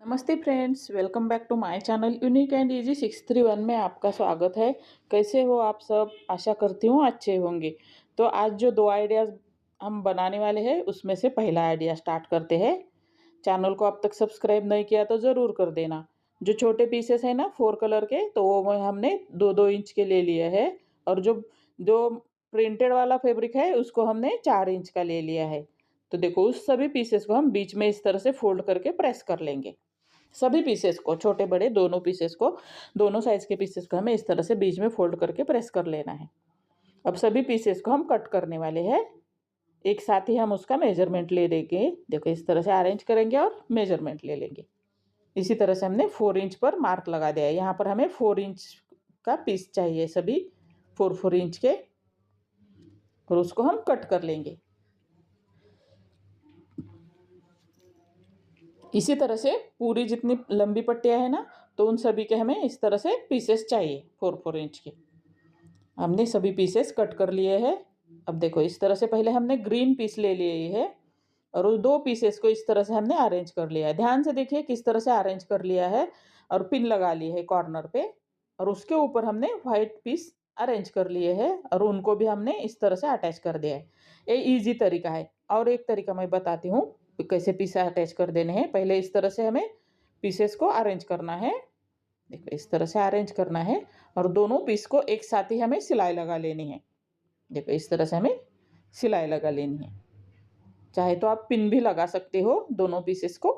नमस्ते friends, welcome back to my channel unique and easy 631 में आपका स्वागत है। कैसे हो आप सब? आशा करती हूँ अच्छे होंगे। तो आज जो दो आइडियाज़ हम बनाने वाले हैं उसमें से पहला आइडिया स्टार्ट करते हैं। चैनल को अब तक सब्सक्राइब नहीं किया तो ज़रूर कर देना। जो छोटे पीसेस है ना 4 कलर के, तो वो हमने 2-2 इंच के ले लिए है। और जो जो प्रिंटेड वाला फैब्रिक है उसको हमने 4 इंच का ले लिया है। तो देखो, उस सभी पीसेस को हम बीच में इस तरह से फोल्ड करके प्रेस कर लेंगे। सभी पीसेस को, छोटे बड़े दोनों पीसेस को, दोनों साइज के पीसेस को हमें इस तरह से बीच में फोल्ड करके प्रेस कर लेना है। अब सभी पीसेस को हम कट करने वाले हैं। एक साथ ही हम उसका मेजरमेंट ले लेंगे। देखो, इस तरह से अरेंज करेंगे और मेजरमेंट ले लेंगे। इसी तरह से हमने 4 इंच पर मार्क लगा दिया है। यहाँ पर हमें 4 इंच का पीस चाहिए, सभी 4-4 इंच के, और उसको हम कट कर लेंगे। इसी तरह से पूरी जितनी लंबी पट्टियाँ हैं ना, तो उन सभी के हमें इस तरह से पीसेस चाहिए 4-4 इंच के। हमने सभी पीसेस कट कर लिए हैं। अब देखो, इस तरह से पहले हमने ग्रीन पीस ले लिए है और उस 2 पीसेस को इस तरह से हमने अरेंज कर लिया है। ध्यान से देखिए किस तरह से अरेंज कर लिया है, और पिन लगा ली है कॉर्नर पे, और उसके ऊपर हमने व्हाइट पीस अरेंज कर लिए हैं और उनको भी हमने इस तरह से अटैच कर दिया है। ये ईजी तरीका है। और एक तरीका मैं बताती हूँ कैसे पीस अटैच कर देने हैं। पहले इस तरह से हमें पीसेस को अरेंज करना है। देखो, इस तरह से अरेंज करना है और दोनों पीस को एक साथ ही हमें सिलाई लगा लेनी है। देखो, इस तरह से हमें सिलाई लगा लेनी है। चाहे तो आप पिन भी लगा सकते हो दोनों पीसेस को।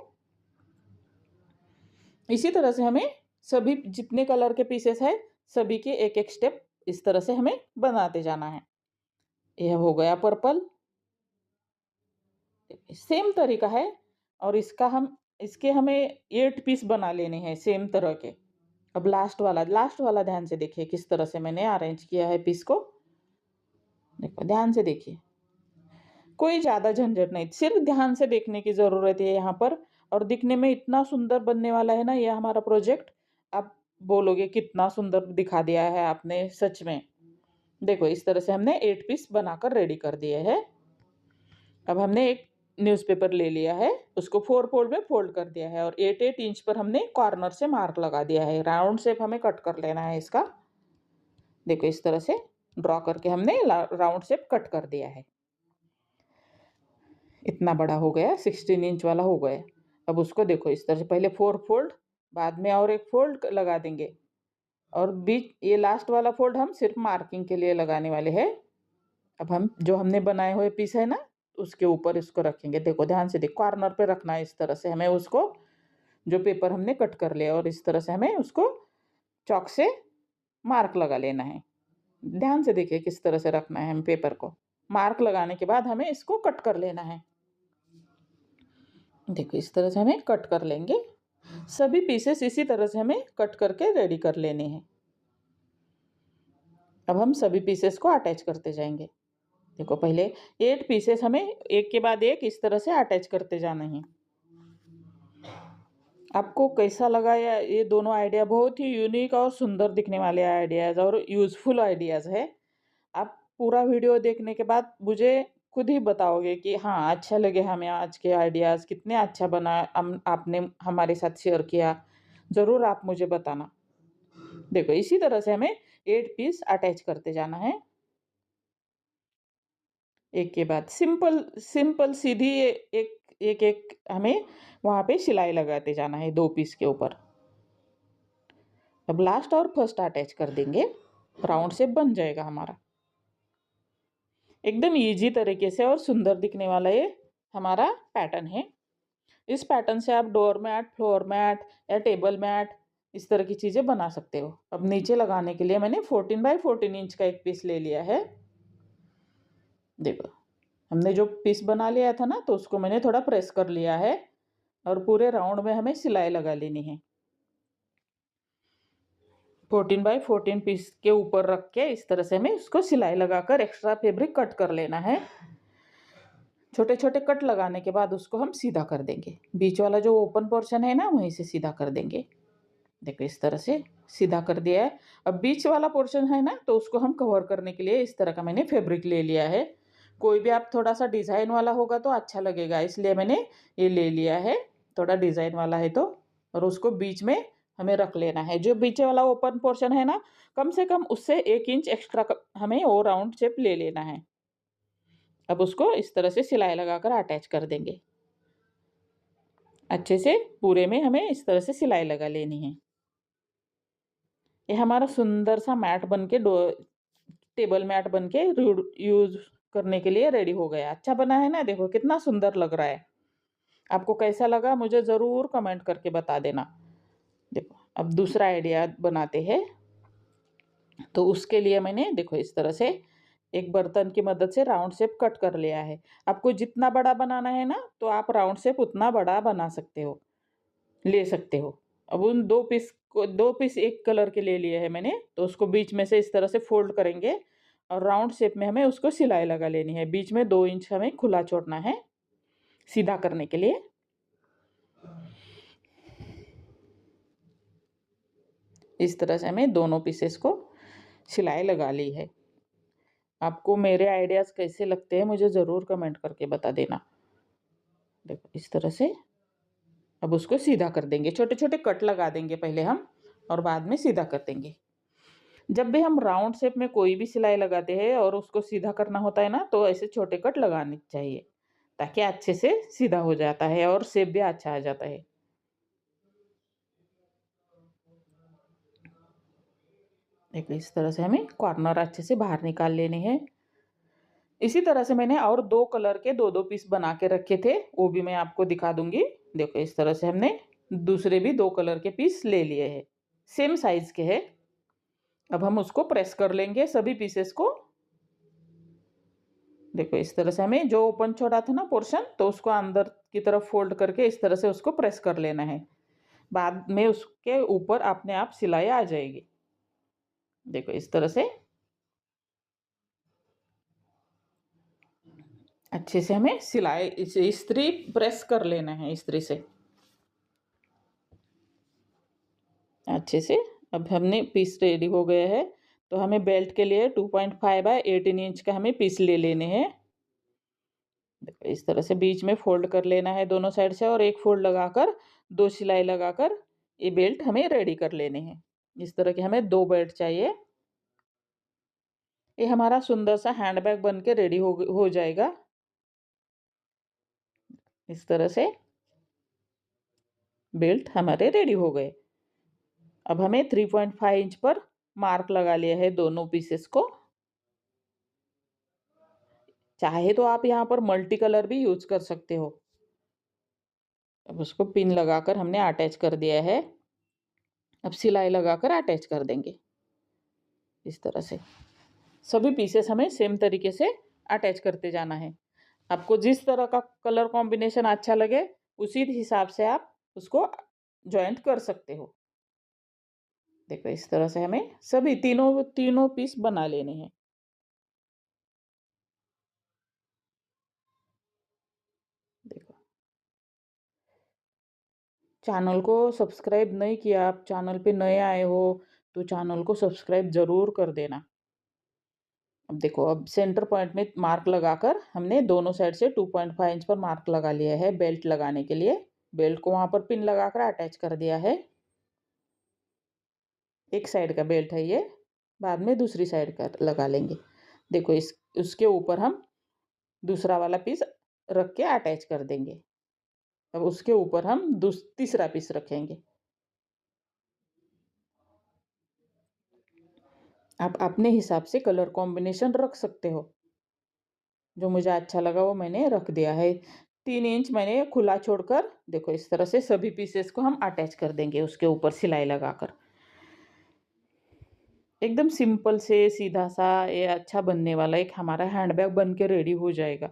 इसी तरह से हमें सभी जितने कलर के पीसेस है सभी के एक एक स्टेप इस तरह से हमें बनाते जाना है। यह हो गया पर्पल। सेम तरीका है, और इसके हमें 8 पीस बना लेने हैं सेम तरह के। अब लास्ट वाला ध्यान से देखिए किस तरह से मैंने अरेंज किया है पीस को। देखो, ध्यान से देखिए, कोई ज़्यादा झंझट नहीं, सिर्फ ध्यान से देखने की ज़रूरत है यहाँ पर। और दिखने में इतना सुंदर बनने वाला है ना ये हमारा प्रोजेक्ट। आप बोलोगे कितना सुंदर दिखा दिया है आपने, सच में। देखो, इस तरह से हमने 8 पीस बनाकर रेडी कर दिए हैं। अब हमने एक न्यूज़पेपर ले लिया है, उसको 4 फोल्ड में फोल्ड कर दिया है और 8-8 इंच पर हमने कॉर्नर से मार्क लगा दिया है। राउंड शेप हमें कट कर लेना है इसका। देखो, इस तरह से ड्रॉ करके हमने राउंड शेप कट कर दिया है। इतना बड़ा हो गया, 16 इंच वाला हो गया। अब उसको देखो, इस तरह से पहले 4 फोल्ड, बाद में और एक फोल्ड लगा देंगे, और बीच ये लास्ट वाला फोल्ड हम सिर्फ मार्किंग के लिए लगाने वाले हैं। अब हम जो हमने बनाए हुए पीस है ना, उसके ऊपर इसको रखेंगे। देखो, ध्यान से देखो, कॉर्नर पे रखना है। इस तरह से हमें उसको, जो पेपर हमने कट कर लिया, और इस तरह से हमें उसको चॉक से मार्क लगा लेना है। ध्यान से देखिए किस तरह से रखना है हम पेपर को। मार्क लगाने के बाद हमें इसको कट कर लेना है। देखो, इस तरह से हमें कट कर लेंगे। सभी पीसेस इसी तरह से हमें कट करके रेडी कर लेने हैं। अब हम सभी पीसेस को अटैच करते जाएंगे। देखो, पहले 8 पीसेस हमें एक के बाद एक इस तरह से अटैच करते जाना है। आपको कैसा लगा ये दोनों आइडिया? बहुत ही यूनिक और सुंदर दिखने वाले आइडियाज़ और यूज़फुल आइडियाज़ है। आप पूरा वीडियो देखने के बाद मुझे खुद ही बताओगे कि हाँ, अच्छा लगे हमें आज के आइडियाज़, कितने अच्छा बना आपने हमारे साथ शेयर किया। ज़रूर आप मुझे बताना। देखो, इसी तरह से हमें 8 पीस अटैच करते जाना है, एक के बाद सिंपल सिंपल सीधी एक हमें वहाँ पे सिलाई लगाते जाना है 2 पीस के ऊपर। अब लास्ट और फर्स्ट अटैच कर देंगे, राउंड शेप बन जाएगा हमारा। एकदम इजी तरीके से और सुंदर दिखने वाला ये हमारा पैटर्न है। इस पैटर्न से आप डोर मैट, फ्लोर मैट या टेबल मैट, इस तरह की चीज़ें बना सकते हो। अब नीचे लगाने के लिए मैंने 14 बाई 14 इंच का एक पीस ले लिया है। देखो, हमने जो पीस बना लिया था ना, तो उसको मैंने थोड़ा प्रेस कर लिया है और पूरे राउंड में हमें सिलाई लगा लेनी है। 14 बाई 14 पीस के ऊपर रख के इस तरह से हमें उसको सिलाई लगाकर एक्स्ट्रा फैब्रिक कट कर लेना है। छोटे छोटे कट लगाने के बाद उसको हम सीधा कर देंगे। बीच वाला जो ओपन पोर्शन है ना, वहीं से सीधा कर देंगे। देखो, इस तरह से सीधा कर दिया है। अब बीच वाला पोर्शन है ना, तो उसको हम कवर करने के लिए इस तरह का मैंने फैब्रिक ले लिया है। कोई भी आप थोड़ा सा डिज़ाइन वाला होगा तो अच्छा लगेगा, इसलिए मैंने ये ले लिया है। थोड़ा डिज़ाइन वाला है तो और उसको बीच में हमें रख लेना है। जो बीच वाला ओपन पोर्शन है ना, कम से कम उससे 1 इंच एक्स्ट्रा हमें वो राउंड शेप ले लेना है। अब उसको इस तरह से सिलाई लगाकर अटैच कर देंगे। अच्छे से पूरे में हमें इस तरह से सिलाई लगा लेनी है। ये हमारा सुंदर सा मैट बन के टेबल मैट बन के यूज करने के लिए रेडी हो गया। अच्छा बना है ना, देखो कितना सुंदर लग रहा है। आपको कैसा लगा मुझे ज़रूर कमेंट करके बता देना। देखो अब दूसरा आइडिया बनाते हैं। तो उसके लिए मैंने देखो इस तरह से एक बर्तन की मदद से राउंड शेप कट कर लिया है। आपको जितना बड़ा बनाना है ना, तो आप राउंड शेप उतना बड़ा बना सकते हो, ले सकते हो। अब उन 2 पीस एक कलर के ले लिए हैं मैंने, तो उसको बीच में से इस तरह से फोल्ड करेंगे और राउंड शेप में हमें उसको सिलाई लगा लेनी है। बीच में 2 इंच हमें खुला छोड़ना है सीधा करने के लिए। इस तरह से हमें दोनों पीसेस को सिलाई लगा ली है। आपको मेरे आइडियाज़ कैसे लगते हैं मुझे ज़रूर कमेंट करके बता देना। देखो इस तरह से अब उसको सीधा कर देंगे। छोटे छोटे कट लगा देंगे पहले हम, और बाद में सीधा कर देंगे। जब भी हम राउंड शेप में कोई भी सिलाई लगाते हैं और उसको सीधा करना होता है ना, तो ऐसे छोटे कट लगाने चाहिए, ताकि अच्छे से सीधा हो जाता है और शेप भी अच्छा आ जाता है। देखो इस तरह से हमें कॉर्नर अच्छे से बाहर निकाल लेने हैं। इसी तरह से मैंने और 2 कलर के 2-2 पीस बना के रखे थे, वो भी मैं आपको दिखा दूंगी। देखो इस तरह से हमने दूसरे भी 2 कलर के पीस ले लिए हैं, सेम साइज के हैं। अब हम उसको प्रेस कर लेंगे सभी पीसेस को। देखो इस तरह से हमें जो ओपन छोड़ा था ना पोर्शन, तो उसको अंदर की तरफ फोल्ड करके इस तरह से उसको प्रेस कर लेना है। बाद में उसके ऊपर अपने आप सिलाई आ जाएगी। देखो इस तरह से अच्छे से हमें सिलाई इस्त्री प्रेस कर लेना है इस्त्री से अच्छे से। अब हमने पीस रेडी हो गया है। तो हमें बेल्ट के लिए 2.5 बाय 18 इंच का हमें पीस ले लेने हैं। देखो इस तरह से बीच में फोल्ड कर लेना है दोनों साइड से, और एक फोल्ड लगाकर 2 सिलाई लगाकर ये बेल्ट हमें रेडी कर लेने हैं। इस तरह के हमें 2 बेल्ट चाहिए। ये हमारा सुंदर सा हैंड बैग बन के रेडी हो जाएगा। इस तरह से बेल्ट हमारे रेडी हो गए। अब हमें 3.5 इंच पर मार्क लगा लिया है दोनों पीसेस को। चाहे तो आप यहाँ पर मल्टी कलर भी यूज कर सकते हो। अब उसको पिन लगाकर हमने अटैच कर दिया है। अब सिलाई लगाकर अटैच कर देंगे इस तरह से। सभी पीसेस हमें सेम तरीके से अटैच करते जाना है। आपको जिस तरह का कलर कॉम्बिनेशन अच्छा लगे उसी हिसाब से आप उसको जॉइंट कर सकते हो। देखो इस तरह से हमें सभी तीनों तीनों पीस बना लेने हैं। देखो चैनल को सब्सक्राइब नहीं किया, आप चैनल पे नए आए हो तो चैनल को सब्सक्राइब ज़रूर कर देना। अब देखो अब सेंटर पॉइंट में मार्क लगाकर हमने दोनों साइड से 2.5 इंच पर मार्क लगा लिया है बेल्ट लगाने के लिए। बेल्ट को वहाँ पर पिन लगाकर अटैच कर दिया है। एक साइड का बेल्ट है ये, बाद में दूसरी साइड का लगा लेंगे। देखो इस उसके ऊपर हम दूसरा वाला पीस रख के अटैच कर देंगे। अब उसके ऊपर हम तीसरा पीस रखेंगे। आप अपने हिसाब से कलर कॉम्बिनेशन रख सकते हो। जो मुझे अच्छा लगा वो मैंने रख दिया है। 3 इंच मैंने खुला छोड़कर देखो इस तरह से सभी पीसेस को हम अटैच कर देंगे उसके ऊपर सिलाई लगाकर। एकदम सिंपल से सीधा सा ये अच्छा बनने वाला एक हमारा हैंडबैग बन के रेडी हो जाएगा।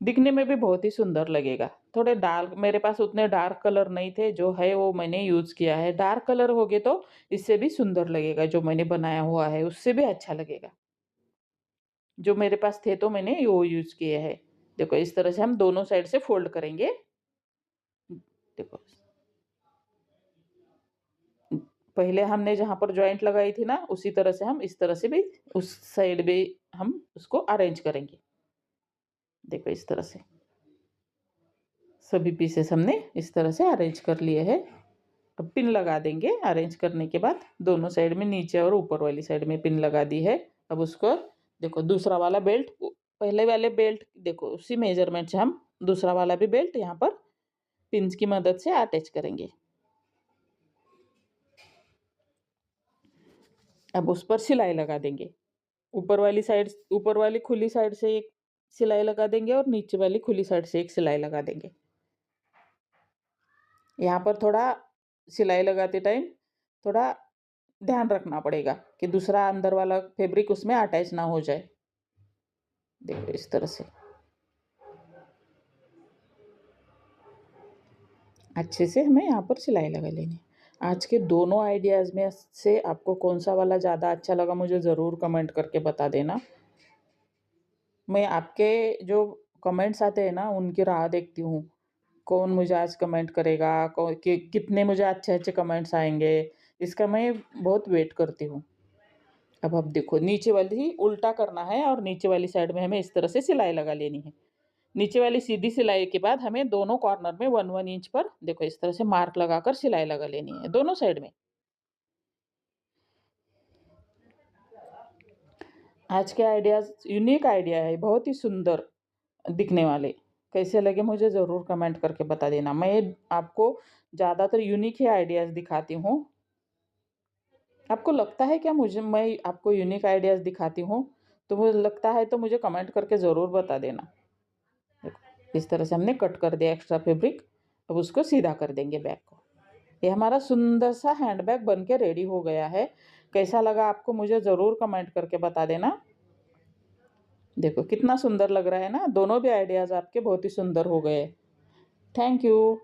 दिखने में भी बहुत ही सुंदर लगेगा। थोड़े डार्क, मेरे पास उतने डार्क कलर नहीं थे, जो है वो मैंने यूज़ किया है। डार्क कलर होगे तो इससे भी सुंदर लगेगा, जो मैंने बनाया हुआ है उससे भी अच्छा लगेगा। जो मेरे पास थे तो मैंने वो यूज़ किए हैं। देखो इस तरह से हम दोनों साइड से फोल्ड करेंगे। देखो पहले हमने जहाँ पर जॉइंट लगाई थी ना, उसी तरह से हम इस तरह से भी उस साइड भी हम उसको अरेंज करेंगे। देखो इस तरह से सभी पीसेस हमने इस तरह से अरेंज कर लिए हैं। अब पिन लगा देंगे। अरेंज करने के बाद दोनों साइड में, नीचे और ऊपर वाली साइड में पिन लगा दी है। अब उसको देखो, दूसरा वाला बेल्ट, पहले वाले बेल्ट देखो उसी मेजरमेंट से हम दूसरा वाला भी बेल्ट यहाँ पर पिंस की मदद से अटैच करेंगे। अब उस पर सिलाई लगा देंगे। ऊपर वाली खुली साइड से एक सिलाई लगा देंगे और नीचे वाली खुली साइड से एक सिलाई लगा देंगे। यहाँ पर थोड़ा सिलाई लगाते टाइम थोड़ा ध्यान रखना पड़ेगा कि दूसरा अंदर वाला फैब्रिक उसमें अटैच ना हो जाए। देखो इस तरह से अच्छे से हमें यहाँ पर सिलाई लगा लेनी है। आज के दोनों आइडियाज़ में से आपको कौन सा वाला ज़्यादा अच्छा लगा मुझे ज़रूर कमेंट करके बता देना। मैं आपके जो कमेंट्स आते हैं ना उनकी राह देखती हूँ। कौन मुझे आज कमेंट करेगा, कितने मुझे अच्छे अच्छे कमेंट्स आएंगे, इसका मैं बहुत वेट करती हूँ। अब देखो, नीचे वाली उल्टा करना है और नीचे वाली साइड में हमें इस तरह से सिलाई लगा लेनी है। नीचे वाली सीधी सिलाई के बाद हमें दोनों कॉर्नर में 1-1 इंच पर देखो इस तरह से मार्क लगाकर सिलाई लगा लेनी है दोनों साइड में। आज के आइडियाज़ यूनिक आइडिया है, बहुत ही सुंदर दिखने वाले। कैसे लगे मुझे ज़रूर कमेंट करके बता देना। मैं आपको ज़्यादातर यूनिक ही आइडियाज़ दिखाती हूँ। आपको लगता है क्या मैं आपको यूनिक आइडियाज़ दिखाती हूँ? तो मुझे लगता है तो मुझे कमेंट करके ज़रूर बता देना। देखो इस तरह से हमने कट कर दिया एक्स्ट्रा फैब्रिक। अब उसको सीधा कर देंगे बैक को। ये हमारा सुंदर सा हैंडबैग बन के रेडी हो गया है। कैसा लगा आपको मुझे ज़रूर कमेंट करके बता देना। देखो कितना सुंदर लग रहा है ना, दोनों भी आइडियाज़ आपके बहुत ही सुंदर हो गए। Thank you.